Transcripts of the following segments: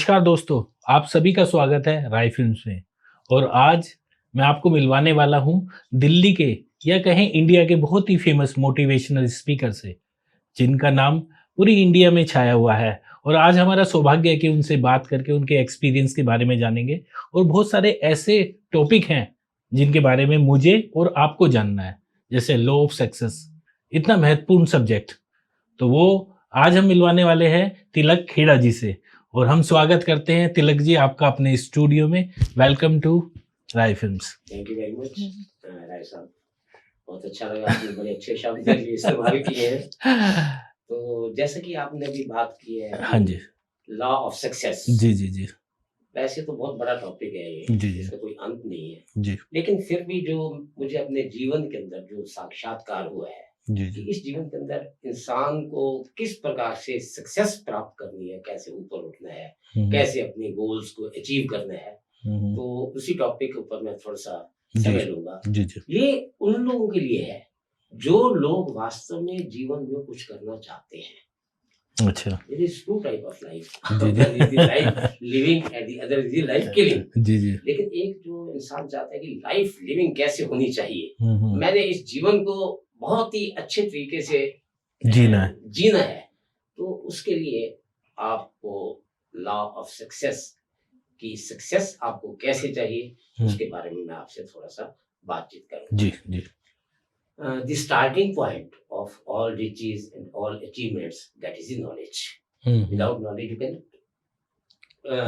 नमस्कार दोस्तों, आप सभी का स्वागत है राय फिल्म्स में। और आज मैं आपको मिलवाने वाला हूं दिल्ली के या कहें इंडिया के बहुत ही फेमस मोटिवेशनल स्पीकर से, जिनका नाम पूरी इंडिया में छाया हुआ है। और आज हमारा सौभाग्य है कि उनसे बात करके उनके एक्सपीरियंस के बारे में जानेंगे और बहुत सारे ऐसे टॉपिक हैं जिनके बारे में मुझे और आपको जानना है, जैसे लॉ ऑफ सक्सेस, इतना महत्वपूर्ण सब्जेक्ट। तो वो आज हम मिलवाने वाले हैं तिलक खेड़ा जी से। और हम स्वागत करते हैं तिलक जी आपका अपने स्टूडियो में। Welcome to Rai films. Thank you very much Rai साहब, बहुत अच्छा लगा, आपने बड़े अच्छे शब्द भी इस्तेमाल किए हैं। तो जैसे कि आपने अभी बात की है, हाँ जी, लॉ ऑफ सक्सेस। जी जी जी वैसे तो बहुत बड़ा टॉपिक है ये, जी जी इसका कोई अंत नहीं है। जी लेकिन फिर भी जो मुझे अपने जीवन के अंदर जो साक्षात्कार हुआ है जी कि जी इस जीवन के अंदर इंसान को किस प्रकार से सक्सेस प्राप्त करनी है, कैसे ऊपर उठना है, कैसे अपने गोल्स को अचीव करना है, तो उसी टॉपिक के ऊपर मैं थोड़ा सा समय लूंगा। जी जी ये उन लोगों के लिए है जो लोग वास्तव में जीवन में कुछ करना चाहते हैं। अच्छा There is two type of life. Ji One is the ji life living and the other is the life killing. जी जी लेकिन एक जो इंसान चाहता है कि लाइफ लिविंग कैसे होनी चाहिए, मैंने इस जीवन को बहुत ही अच्छे तरीके से जीना है, तो उसके लिए आपको लॉ ऑफ सक्सेस की सक्सेस आपको कैसे चाहिए उसके बारे में मैं आपसे थोड़ा सा बातचीत करूंगा। जी जी The starting point of all riches and all achievements, that is the knowledge. Without knowledge you can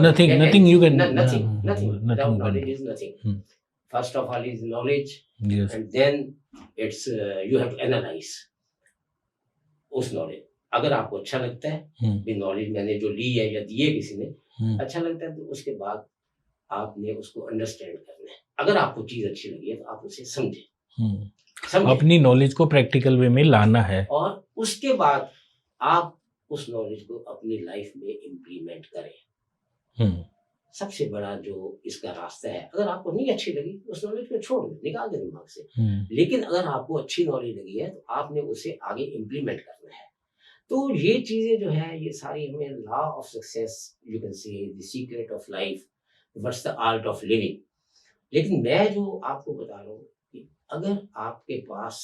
nothing get nothing you anything. can Nothing. nothing Without you knowledge can is nothing. do. First of all is knowledge, Yes. and then it's you have to analyze उस knowledge. अगर आपको अच्छा लगता है भी knowledge मैंने जो ली है या दिए किसी ने अच्छा लगता है, तो उसके बाद आपने उसको अंडरस्टैंड करना है। अगर आपको चीज अच्छी लगी है तो आप उसे समझें, अपनी नॉलेज को प्रैक्टिकल वे में लाना है, और उसके बाद आप उस नॉलेज को अपनी लाइफ में इम्प्लीमेंट करें। सबसे बड़ा जो इसका रास्ता है, अगर आपको नहीं अच्छी लगी उस नॉलेज को छोड़ दो, निकाल दे दिमाग से। लेकिन अगर आपको अच्छी नॉलेज लगी है तो आपने उसे आगे इम्प्लीमेंट करना है। तो ये चीजें जो है ये सारी हमें law of success, you can say the secret of life, what's the art of living. लेकिन मैं जो आपको बता रहा हूँ कि अगर आपके पास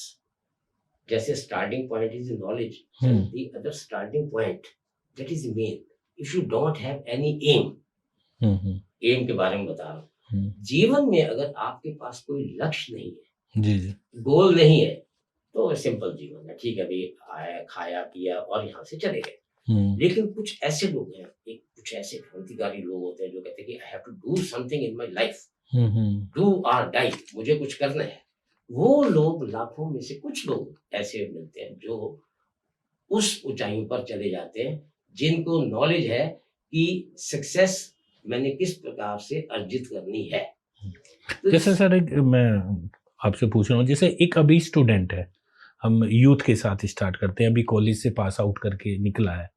जैसे starting point is knowledge, the other starting point that is main, if you don't have any aim, aim के बारे में बता रहा हूँ, जीवन में अगर आपके पास कोई लक्ष्य नहीं है, जी जी गोल नहीं है, तो सिंपल जीवन है, ठीक है भाई, आया खाया पिया और यहाँ से चले गए। लेकिन कुछ ऐसे लोग हैं, कुछ ऐसे क्रांतिकारी लोग होते हैं जो कहते हैं कि I have to do something in my life, do or die, मुझे कुछ करना है। वो लोग लाखों में से कुछ लोग ऐसे मिलते हैं जो उस ऊंचाइयों पर चले जाते हैं, जिनको नॉलेज है कि सक्सेस मैंने किस प्रकार से अर्जित करनी है। तो जैसे सर एक मैं आपसे पूछ रहा हूँ, जैसे एक अभी स्टूडेंट है, हम यूथ के साथ स्टार्ट करते हैं, अभी कॉलेज से पास आउट करके निकला है,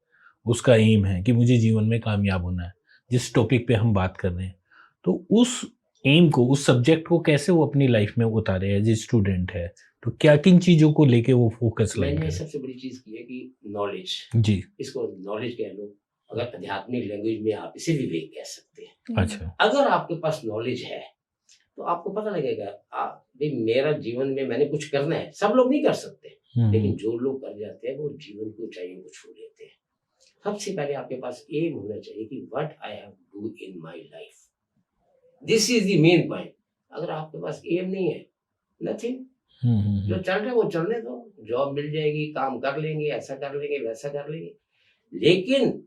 उसका एम है कि मुझे जीवन में कामयाब होना है, जिस टॉपिक पे हम बात कर रहे हैं, तो उस एम को, उस सब्जेक्ट को कैसे वो अपनी लाइफ में उतारे है, जिस स्टूडेंट है, तो क्या किन चीज़ों को लेके वो फोकस लाइन मैंने करे? सबसे बड़ी चीज की है कि नॉलेज, जी, इसको नॉलेज कह लो, अगर आध्यात्मिक लैंग्वेज में आप इसे विवेक कह सकते हैं। अच्छा, अगर आपके पास नॉलेज है तो आपको पता लगेगा भाई मेरा जीवन में मैंने कुछ करना है। सब लोग नहीं कर सकते, लेकिन जो लोग कर जाते हैं वो जीवन की ऊंचाइयों को छू लेते हैं। सबसे पहले आपके पास एम होना चाहिए कि what I have do in my life, this is the main point. अगर आपके पास एम नहीं है, नथिंग, जो चल रहे वो चलने दो, जॉब मिल जाएगी, काम कर लेंगे, ऐसा कर लेंगे, वैसा कर लेंगे। लेकिन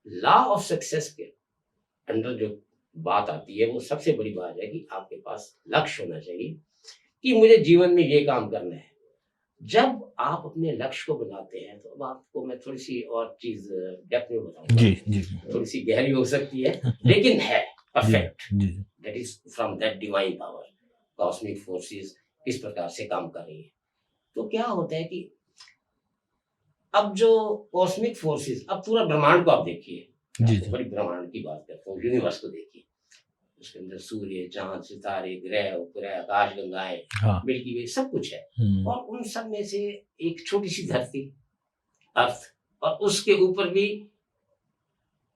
लॉ ऑफ सक्सेस के अंदर जो बात आती है वो सबसे बड़ी बात है कि आपके पास लक्ष्य होना चाहिए कि मुझे जीवन में ये काम करना है। जब आप अपने लक्ष्य को बनाते हैं तो अब आपको मैं थोड़ी सी और चीज डेप्थ में बताऊंगा, जी जी थोड़ी सी गहरी हो सकती है लेकिन है परफेक्ट। जी that is from that divine power, cosmic forces किस प्रकार से काम कर रही है। तो क्या होता है कि अब जो कॉस्मिक फोर्सेस, अब पूरा ब्रह्मांड को आप देखिए, बड़ी ब्रह्मांड की बात करता हूँ, यूनिवर्स को देखिए, उसके अंदर सूर्य, चांद, सितारे, ग्रह, उपग्रह, आकाश गंगाएं, मिल्की वे, सब कुछ है। और उन सब में से एक छोटी सी धरती, अर्थ, और उसके ऊपर भी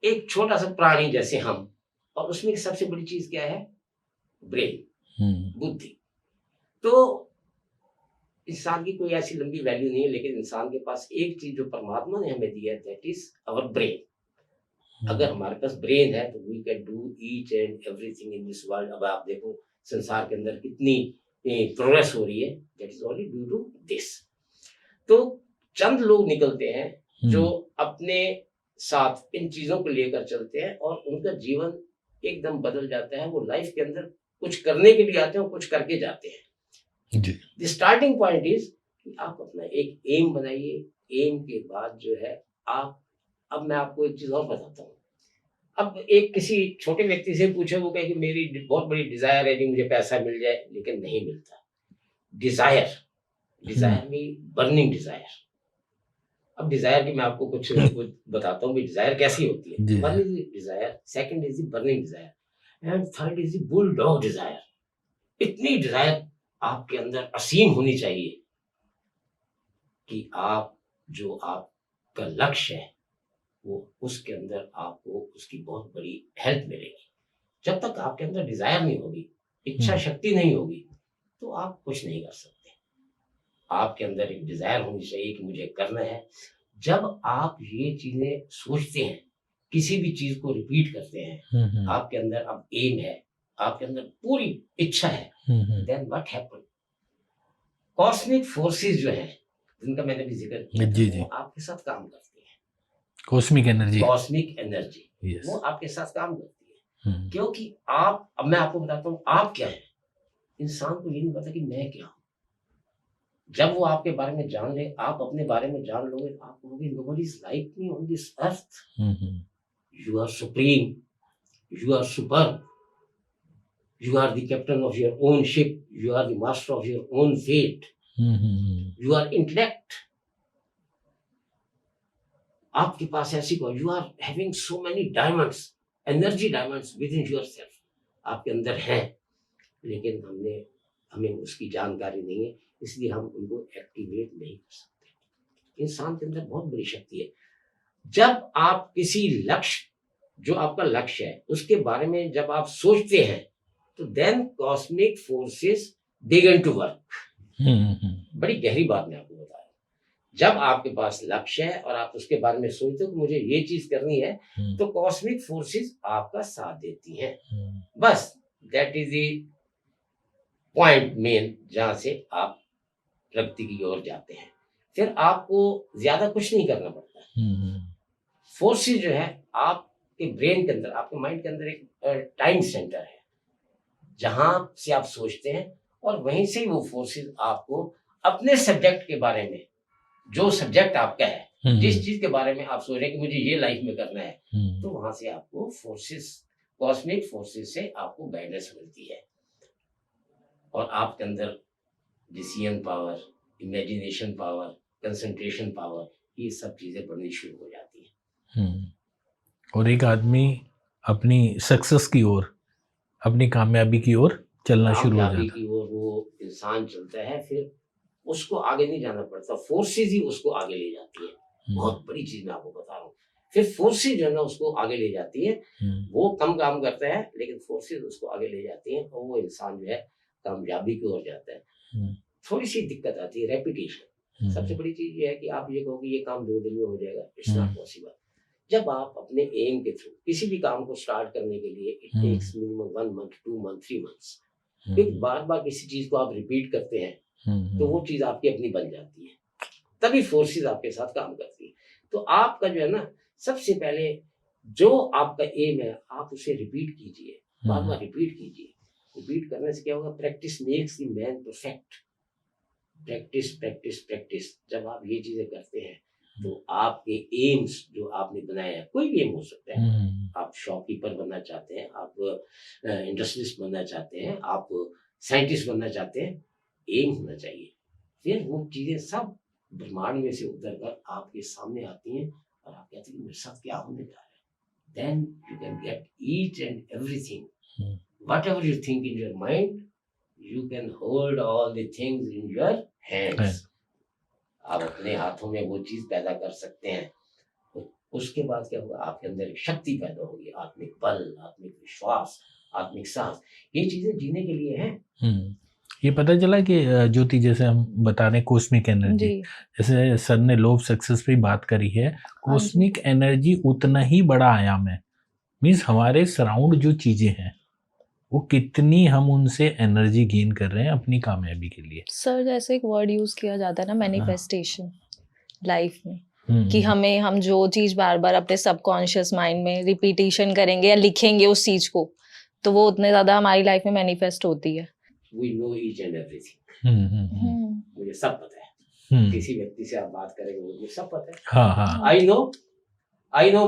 एक छोटा सा प्राणी जैसे हम, और उसमें सबसे बड़ी चीज क्या है? ब्रेन, बुद्धि। तो इंसान की कोई ऐसी लंबी वैल्यू नहीं है, लेकिन इंसान के पास एक चीज जो परमात्मा ने हमें दी है, दैट इज आवर ब्रेन। अगर हमारे पास ब्रेन है तो we can do each and everything in this world. अब आप देखो संसार के अंदर कितनी प्रोग्रेस हो रही है, that is only due to this. तो चंद लोग निकलते हैं जो अपने साथ इन चीजों को लेकर चलते हैं और उनका जीवन एकदम बदल जाता है। वो लाइफ के अंदर कुछ करने के लिए आते हैं और कुछ करके जाते हैं। द स्टार्टिंग पॉइंट इज कि आप अपना एक एम बनाइए। एम के बाद जो है आप, अब मैं आपको एक चीज और बताता हूँ। अब एक किसी छोटे व्यक्ति से पूछे, वो कहे कि मेरी बहुत बड़ी डिजायर है कि मुझे पैसा मिल जाए, लेकिन नहीं मिलता। डिजायर में बर्निंग डिजायर। अब डिजायर की मैं आपको कुछ बताता हूँ, डिजायर कैसी होती है। One is desire, second is burning desire, and third is bulldog desire. इतनी डिजायर आपके अंदर असीम होनी चाहिए कि आप, जो आपका लक्ष्य है, वो उसके अंदर आपको उसकी बहुत बड़ी हेल्प मिलेगी। जब तक आपके अंदर डिजायर नहीं होगी, इच्छा शक्ति नहीं होगी, तो आप कुछ नहीं कर सकते। आपके अंदर एक डिजायर होनी चाहिए कि मुझे करना है। जब आप ये चीजें सोचते हैं, किसी भी चीज को रिपीट करते हैं, आपके अंदर अब एम है, आपके अंदर पूरी इच्छा है, then what happen? Cosmic forces जो है, जिनका मैंने भी जिक्र किया, वो आपके साथ काम करती है। कॉस्मिक एनर्जी वो आपके साथ काम करती है। क्योंकि आप, अब मैं आपको बताता हूँ आप क्या है। इंसान को ये नहीं पता कि मैं क्या हूँ। जब वो आपके बारे में जान ले, आप अपने बारे में जान लोगे, आप कहोगे nobody is like me on this earth. You are supreme, you are super, you are the captain of your own ship, you are the master of your own fate, you are intellect, आपके पास ऐसी को, you are having so many diamonds, energy diamonds within yourself, आपके अंदर हैं, लेकिन हमें उसकी जानकारी नहीं है, इसलिए हम उनको एक्टिवेट नहीं कर सकते। इंसान के अंदर बहुत बड़ी शक्ति है। जब आप किसी लक्ष्य, जो आपका लक्ष्य है, उसके बारे में जब आप सोचते हैं, तो then cosmic forces begin to work. बड़ी गहरी बात मैं आपको बता रहा हूं। जब आपके पास लक्ष्य है और आप उसके बारे में सोचते हो कि मुझे ये चीज करनी है, तो कॉस्मिक फोर्सेस आपका साथ देती हैं। बस that is the point main, जहां से आप प्रगति की ओर जाते हैं। फिर आपको ज्यादा कुछ नहीं करना पड़ता। फोर्सेस जो है आपके ब्रेन के अंदर, आपके माइंड के अंदर एक टाइम सेंटर है, जहां से आप सोचते हैं, और वहीं से वो फोर्सेस आपको अपने सब्जेक्ट के बारे में, जो सब्जेक्ट आपका है, जिस चीज के बारे में आप सोच रहे हैं कि मुझे ये लाइफ में करना है, तो वहां से आपको फोर्सेस, कॉस्मिक फोर्सेस से आपको गाइडेंस मिलती है, और आपके अंदर decision power, imagination power, concentration power, ये सब चीजें बढ़नी शुरू हो जाती है। और एक आदमी अपनी सक्सेस की ओर, अपनी कामयाबी की ओर चलना शुरू हो जाता है। की ओर वो इंसान चलता है, फिर उसको आगे नहीं जाना पड़ता, फोर्सेस ही उसको आगे ले जाती है। बहुत बड़ी चीज मैं आपको बता रहा हूँ। फिर फोर्सेस जो है ना उसको आगे ले जाती है। वो कम काम करता है, लेकिन फोर्सेस उसको आगे ले जाती हैं, और वो इंसान जो है कामयाबी की ओर जाता है। थोड़ी सी दिक्कत आती है, रेपिटेशन। सबसे बड़ी चीज ये है कि आप ये कहोगे ये काम 2 दिन में हो जाएगा, इट्स नॉट पॉसिबल। जब आप अपने एम के थ्रू किसी भी काम को स्टार्ट करने के लिए, it takes minimum 1 month, 2 month, 3 months. फिर बार बार किसी चीज को आप रिपीट करते हैं, तो वो चीज आपकी अपनी बन जाती है, तभी फोर्सेस आपके साथ काम करती है। तो आपका जो है ना, सबसे पहले जो आपका एम है, आप उसे रिपीट कीजिए, बार बार रिपीट कीजिए। रिपीट करने से क्या होगा? Practice makes the man perfect. Practice practice practice. जब आप ये चीजें करते हैं, तो आपके एम्स जो आपने बनाए हैं, कोई भी एम हो सकता है, आप शॉपकीपर बनना चाहते हैं, आप इंडस्ट्रियलिस्ट बनना चाहते हैं, आप साइंटिस्ट बनना चाहते हैं, एम होना चाहिए। फिर वो चीजें सब ब्रह्मांड में से उतर कर आपके सामने आती हैं, और आप कहते हैं मेरे साथ क्या होने जा रहा है। Then you can get each and everything. Whatever you think in your mind, you can hold all the things in your hands. आप अपने हाथों में वो चीज पैदा कर सकते हैं। तो उसके बाद क्या होगा, आपके अंदर एक शक्ति पैदा होगी, आत्मिक बल, आत्मिक विश्वास, आत्मिक सांस, ये चीजें जीने के लिए हैं। ये पता चला कि ज्योति, जैसे हम बता रहे हैं कॉस्मिक एनर्जी, जी। जैसे सर ने लॉ ऑफ सक्सेस पे बात करी है, कॉस्मिक एनर्जी उतना ही बड़ा आयाम है। मीन्स हमारे सराउंड जो चीजें हैं वो कितनी हम उनसे एनर्जी गेन कर रहे हैं अपनी कामयाबी के लिए। सर जैसे एक वर्ड यूज किया जाता है ना, मैनिफेस्टेशन लाइफ में, कि हम जो चीज बार बार अपने सबकॉन्शियस माइंड में रिपीटेशन करेंगे या लिखेंगे उस चीज को, तो वो उतने ज्यादा हमारी लाइफ में मैनिफेस्ट होती है। We know each and everything. मुझे सब पता है। किसी व्यक्ति से आप बात करेंगे, मुझे सब पता है। हाँ। I know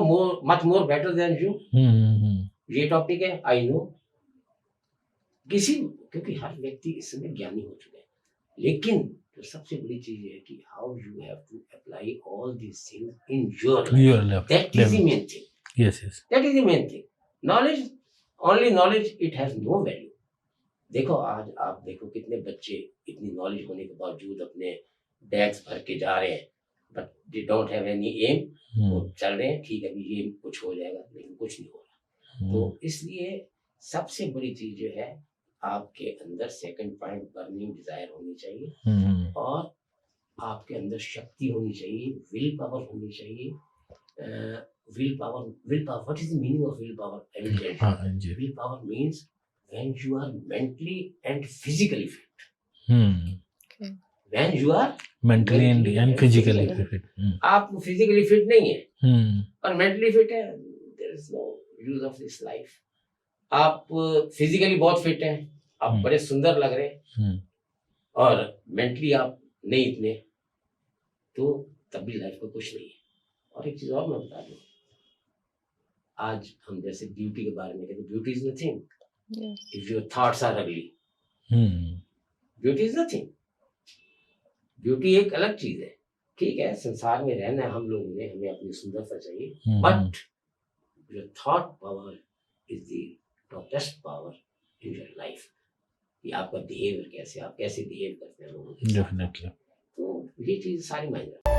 much more better than you. ये टॉपिक है, I know। क्योंकि हर व्यक्ति इस समय ज्ञानी हो चुका है, लेकिन जो सबसे बड़ी चीज है कि how you have to apply all these things in your life, that is the main thing. Yes, that is the main thing. Knowledge, only knowledge, it has no value. देखो आज आप देखो कितने बच्चे इतनी नॉलेज होने के बावजूद अपने बैग्स भर के जा रहे हैं, but they don't have any aim. वो चल रहे हैं, ठीक है, अभी ये कुछ हो जाएगा, लेकिन कुछ नहीं हो रहा। तो इसलिए सबसे बड़ी चीज जो है, आपके अंदर सेकंड पॉइंट बर्निंग डिजायर होनी चाहिए, और आपके अंदर शक्ति होनी चाहिए, विल पावर होनी चाहिए। Will power, what is the meaning of will power? I will tell you. Will power means when you are mentally and physically fit. Okay. When you are mentally and physically fit. आप physically fit नहीं है और mentally fit है, there is no use of this life. आप physically बहुत fit हैं, आप बड़े सुंदर लग रहे हैं, और mentally आप नहीं इतने, तो तब भी लाइफ का कुछ नहीं है। और एक चीज और मैं बता दूं, आज हम जैसे ब्यूटी के बारे में कहते हैं, beauty is nothing if your thoughts are ugly. Beauty is nothing. Beauty एक अलग चीज है, ठीक है, संसार में रहना है हम लोगों ने, हमें अपनी सुंदरता चाहिए, but your thought power is the topmost power in your life. कि आपका बिहेवियर कैसे, आप कैसे बिहेव करते हैं लोगों के साथ, डेफिनेटली। तो ये चीज सारी मायने रखती है।